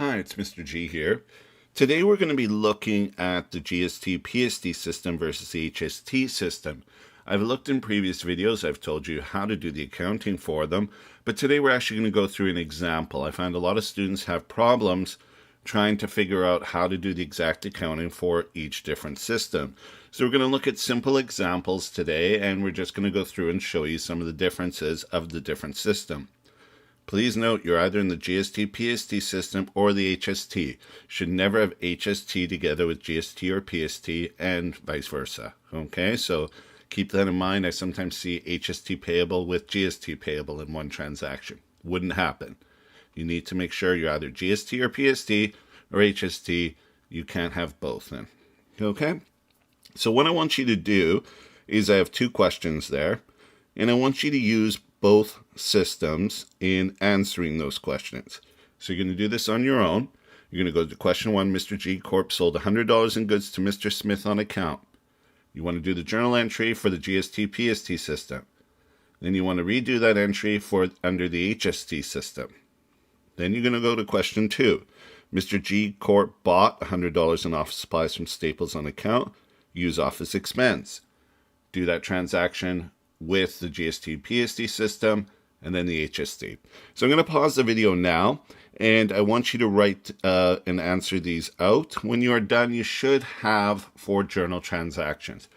Hi, it's Mr. G here. Today we're going to be looking at the GST-PST system versus the HST system. I've looked in previous videos, I've told you how to do the accounting for them, but today we're actually going to go through an example. I find a lot of students have problems trying to figure out how to do the exact accounting for each different system. So we're going to look at simple examples today, and we're just going to go through and show you some of the differences of the different system. Please note you're either in the GST-PST system or the HST. Should never have HST together with GST or PST and vice versa. Okay, so keep that in mind. I sometimes see HST payable with GST payable in one transaction. Wouldn't happen. You need to make sure you're either GST or PST or HST. You can't have both then. Okay, so what I want you to do is I have two questions there, and I want you to use both systems in answering those questions. So you're going to do this on your own. You're going to go to question 1, Mr. G Corp sold $100 in goods to Mr. Smith on account. You want to do the journal entry for the GST-PST system. Then you want to redo that entry for under the HST system. Then you're going to go to question 2. Mr. G Corp bought $100 in office supplies from Staples on account. Use office expense. Do that transaction with the GST-PST system and then the HST. So I'm going to pause the video now, and I want you to write and answer these out. When you are done, you should have 4 journal transactions.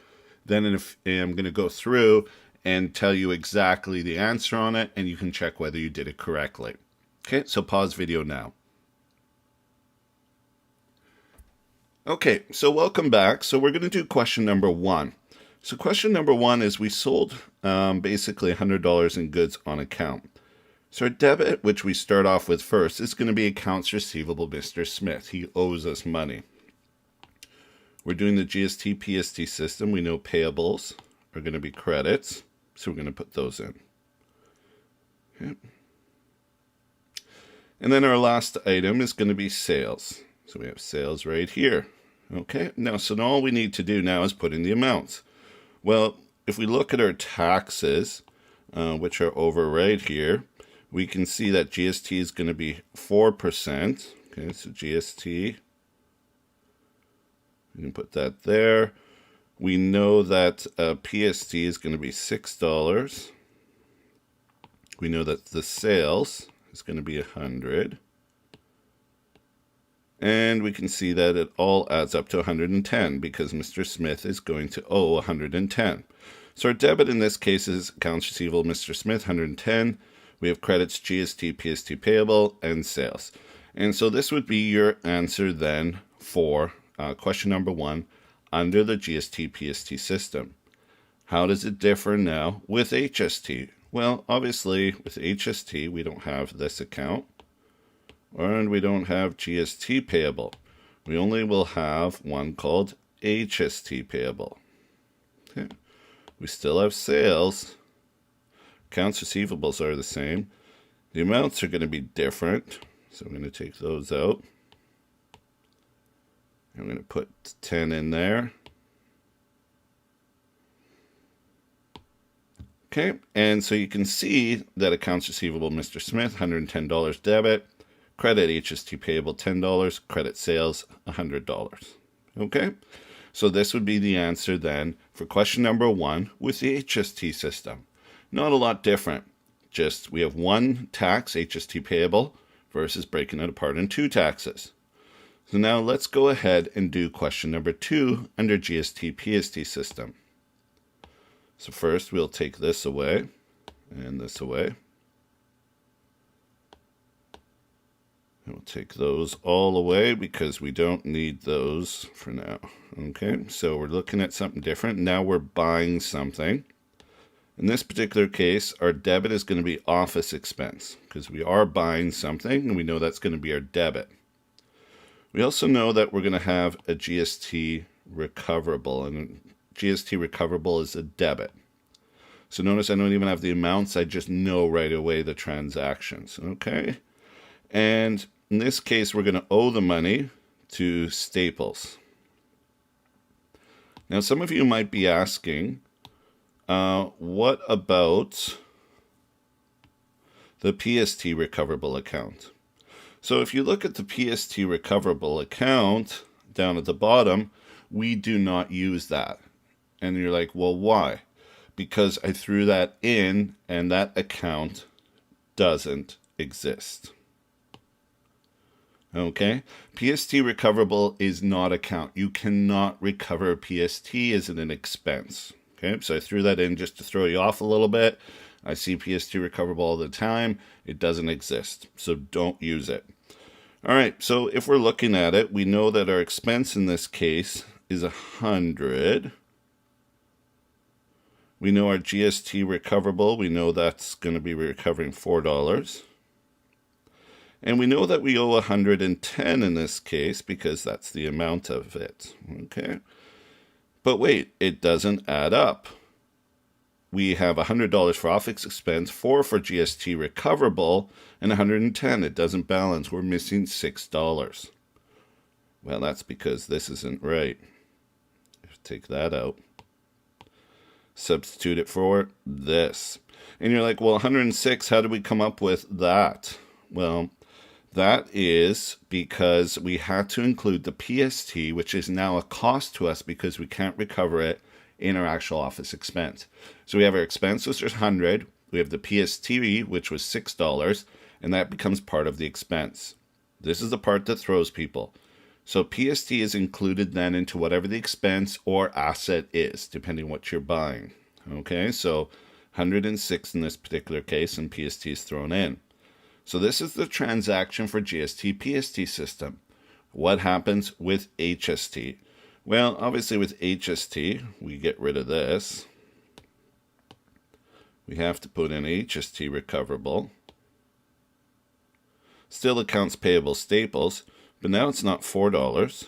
Then I'm going to go through and tell you exactly the answer on it, and you can check whether you did it correctly. Okay, so pause video now. Okay, so welcome back. So we're going to do question number 1. So question number 1 is we sold basically $100 in goods on account. So our debit, which we start off with first, is going to be accounts receivable Mr. Smith. He owes us money. We're doing the GST-PST system. We know payables are going to be credits, so we're going to put those in. Okay. And then our last item is going to be sales. So we have sales right here. Okay, now so all we need to do now is put in the amounts. Well, if we look at our taxes, which are over right here, we can see that GST is going to be 4%. Okay, so GST, we can put that there. We know that PST is going to be $6. We know that the sales is going to be 100. And we can see that it all adds up to 110 because Mr. Smith is going to owe 110. So our debit in this case is accounts receivable Mr. Smith, 110. We have credits GST, PST payable, and sales. And so this would be your answer then for question number 1 under the GST, PST system. How does it differ now with HST? Well, obviously with HST we don't have this account. And we don't have GST payable. We only will have one called HST payable. Okay. We still have sales. Accounts receivables are the same. The amounts are going to be different. So I'm going to take those out. I'm going to put 10 in there. Okay, and so you can see that accounts receivable Mr. Smith, $110 debit. Credit HST payable $10, credit sales $100. Okay, so this would be the answer then for question number 1 with the HST system. Not a lot different, just we have one tax, HST payable, versus breaking it apart in 2 taxes. So now let's go ahead and do question number 2 under GST-PST system. So first we'll take this away and this away. We'll take those all away because we don't need those for now. Okay, so we're looking at something different. Now we're buying something. In this particular case, our debit is going to be office expense because we are buying something and we know that's going to be our debit. We also know that we're going to have a GST recoverable, and GST recoverable is a debit. So notice I don't even have the amounts, I just know right away the transactions. Okay, and in this case, we're going to owe the money to Staples. Now, some of you might be asking, what about the PST recoverable account? So if you look at the PST recoverable account down at the bottom, we do not use that. And you're like, well, why? Because I threw that in and that account doesn't exist. Okay, PST recoverable is not a count. You cannot recover PST as an expense. Okay, so I threw that in just to throw you off a little bit. I see PST recoverable all the time. It doesn't exist, so don't use it. All right, so if we're looking at it, we know that our expense in this case is 100. We know our GST recoverable. We know that's going to be recovering $4. And we know that we owe 110 in this case because that's the amount of it. Okay. But wait, it doesn't add up. We have $100 for office expense, 4 for GST recoverable, and 110. It doesn't balance. We're missing $6. Well, that's because this isn't right. Take that out. Substitute it for this. And you're like, well, 106, how did we come up with that? Well, that is because we had to include the PST, which is now a cost to us because we can't recover it in our actual office expense. So we have our expense, which is 100. We have the PST, which was $6, and that becomes part of the expense. This is the part that throws people. So PST is included then into whatever the expense or asset is, depending on what you're buying. Okay, so 106 in this particular case, and PST is thrown in. So this is the transaction for GST-PST system. What happens with HST? Well, obviously with HST, we get rid of this. We have to put in HST recoverable. Still accounts payable staples, but now it's not $4.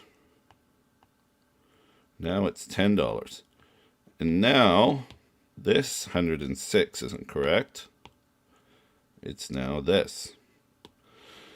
Now it's $10. And now this 106 isn't correct. It's now this.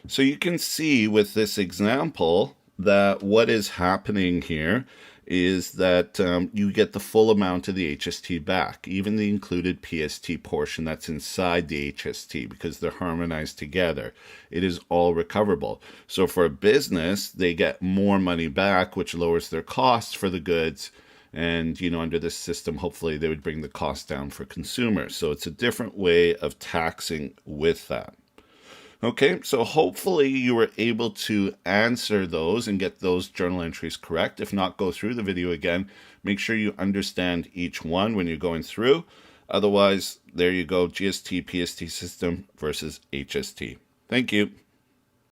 So you can see with this example that what is happening here is that you get the full amount of the HST back, even the included PST portion that's inside the HST, because they're harmonized together. It is all recoverable. So for a business, they get more money back, which lowers their costs for the goods. And, you know, under this system, hopefully they would bring the cost down for consumers. So it's a different way of taxing with that. Okay, so hopefully you were able to answer those and get those journal entries correct. If not, go through the video again. Make sure you understand each one when you're going through. Otherwise, there you go, GST, PST system versus HST. Thank you.